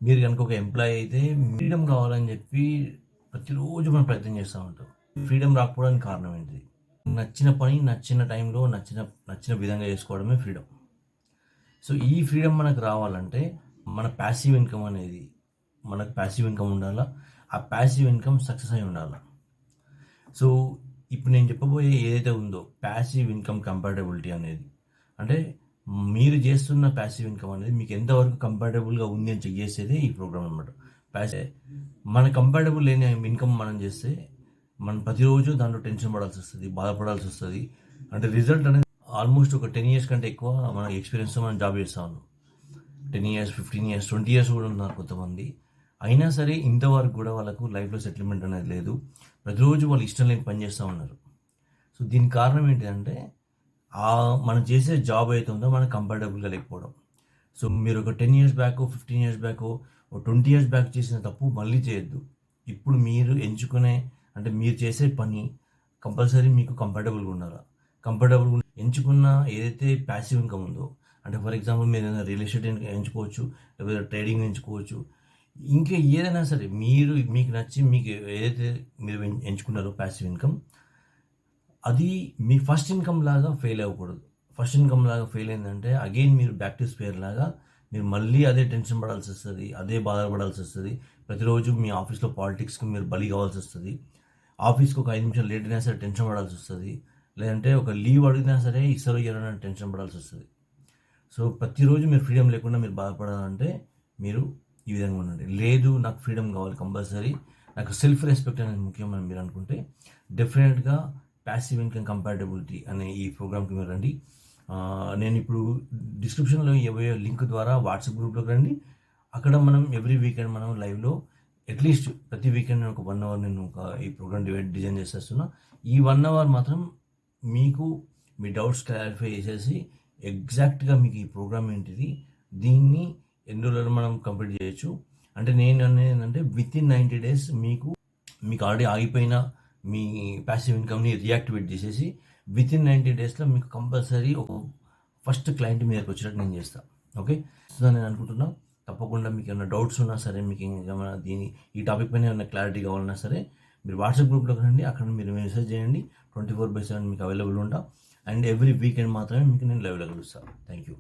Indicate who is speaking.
Speaker 1: మీరు కనుక ఒక ఎంప్లాయీ అయితే ఫ్రీడమ్ కావాలని చెప్పి ప్రతిరోజు మనం ప్రయత్నం చేస్తూ ఉంటాం. ఫ్రీడమ్ రాకపోవడానికి కారణం ఏంటిది? నచ్చిన పని నచ్చిన టైంలో నచ్చిన నచ్చిన విధంగా చేసుకోవడమే ఫ్రీడమ్. సో ఈ ఫ్రీడమ్ మనకు రావాలంటే మన ప్యాసివ్ ఇన్కమ్ అనేది మనకు ప్యాసివ్ ఇన్కమ్ ఉండాలా. ఆ ప్యాసివ్ ఇన్కమ్ సక్సెస్ అయి ఉండాలి. సో ఇప్పుడు నేను చెప్పబోయే ఏదైతే ఉందో ప్యాసివ్ ఇన్కమ్ కంపాటబిలిటీ అనేది, అంటే మీరు చేస్తున్న ప్యాసివ్ ఇన్కమ్ అనేది మీకు ఎంతవరకు కంపాటబుల్గా ఉంది అని చెక్ చేసేదే ఈ ప్రోగ్రామ్ అనమాట. మన కంపాటబుల్ లేని ఇన్కమ్ మనం చేస్తే మనం ప్రతిరోజు దాంట్లో టెన్షన్ పడాల్సి వస్తుంది, బాధపడాల్సి వస్తుంది. అంటే రిజల్ట్ అనేది ఆల్మోస్ట్ ఒక 10 years కంటే ఎక్కువ మన ఎక్స్పీరియన్స్తో మనం జాబ్ చేస్తా ఉన్నాం. 10 years, 15 years, 20 years కూడా ఉన్నారు కొంతమంది. అయినా సరే ఇంతవరకు కూడా వాళ్ళకు లైఫ్లో సెటిల్మెంట్ అనేది లేదు. ప్రతిరోజు వాళ్ళు ఇష్టం లేని పని చేస్తూ ఉన్నారు. సో దీనికి కారణం ఏంటిదంటే మనం చేసే జాబ్ అయితే ఉందో మనకు కంఫర్టబుల్గా లేకపోవడం. సో మీరు ఒక 10 years back, 15 years back, 20 years back చేసిన తప్పు మళ్ళీ చేయొద్దు. ఇప్పుడు మీరు ఎంచుకునే, అంటే మీరు చేసే పని కంపల్సరీ మీకు కంఫర్టబుల్గా ఉండాలి. కంఫర్టబుల్గా ఎంచుకున్న ఏదైతే ప్యాసివ్ ఇన్కమ్ ఉందో, అంటే ఫర్ ఎగ్జాంపుల్ మీరు ఏదైనా రియల్ ఎస్టేట్ ఎంచుకోవచ్చు, లేకపోతే ట్రేడింగ్ ఎంచుకోవచ్చు, ఇంకా ఏదైనా సరే మీకు నచ్చి మీకు ఏదైతే మీరు ఎంచుకున్నారో ప్యాసివ్ ఇన్కమ్, అది మీ ఫస్ట్ ఇన్కమ్ లాగా ఫెయిల్ అవ్వకూడదు. ఫస్ట్ ఇన్కమ్ లాగా ఫెయిల్ అయిందంటే అగైన్ మీరు బ్యాక్ టు స్క్వేర్ లాగా మీరు మళ్ళీ అదే టెన్షన్ పడాల్సి వస్తుంది, అదే బాధపడాల్సి వస్తుంది. ప్రతిరోజు మీ ఆఫీస్లో పాలిటిక్స్కి మీరు బలి కావాల్సి వస్తుంది. ఆఫీస్కి ఒక 5 నిమిషాలు లేట్ అయినా సరే టెన్షన్ పడాల్సి వస్తుంది. లేదంటే ఒక లీవ్ అడిగినా సరే ఇస్తారో ఇయ్యరో టెన్షన్ పడాల్సి వస్తుంది. సో ప్రతిరోజు మీరు ఫ్రీడమ్ లేకుండా మీరు బాధపడాలంటే మీరు ఈ విధంగా ఉండండి. లేదు నాకు ఫ్రీడమ్ కావాలి కంపల్సరీ, నాకు సెల్ఫ్ రెస్పెక్ట్ అనేది ముఖ్యమని మీరు అనుకుంటే డెఫినెట్గా ప్యాసివ్ ఇన్కమ్ కంపాటబిలిటీ అనే ఈ ప్రోగ్రామ్కి మీరు రండి. నేను ఇప్పుడు డిస్క్రిప్షన్లో ఇవ్వబోయే లింక్ ద్వారా వాట్సాప్ గ్రూప్లోకి రండి. అక్కడ మనం ఎవ్రీ వీకెండ్ మనం లైవ్లో అట్లీస్ట్ ప్రతి వీకెండ్ ఒక 1 hour నేను ఈ ప్రోగ్రామ్ డిజైన్ చేసేస్తున్నా. ఈ 1 hour మాత్రం మీకు మీ డౌట్స్ క్లారిఫై చేసేసి ఎగ్జాక్ట్గా మీకు ఈ ప్రోగ్రామ్ ఏంటిది, దీన్ని ఎన్ని రోజుల్లో మనం కంప్లీట్ చేయొచ్చు. అంటే నేను అనేది ఏంటంటే విత్ ఇన్ 90 days మీకు ఆల్రెడీ ఆగిపోయిన మీ ప్యాసివ్ ఇన్కమ్ని రియాక్టివేట్ చేసేసి విత్ ఇన్ 90 daysలో మీకు కంపల్సరీ ఒక ఫస్ట్ క్లయింట్ మీదకి వచ్చేటట్టు నేను చేస్తాను. ఓకే, సో నేను అనుకుంటున్నా తప్పకుండా మీకు ఏమైనా డౌట్స్ ఉన్నా సరే, మీకు ఏమైనా ఈ టాపిక్ పైన ఏమైనా క్లారిటీ కావాలన్నా సరే మీరు వాట్సాప్ గ్రూప్లోకి రండి. అక్కడ మీరు మెసేజ్ చేయండి. 24/7 మీకు అవైలబుల్ ఉంటా. అండ్ ఎవ్రీ వీకెండ్ మాత్రమే మీకు నేను లైవ్లో కలుస్తాను. Thank you.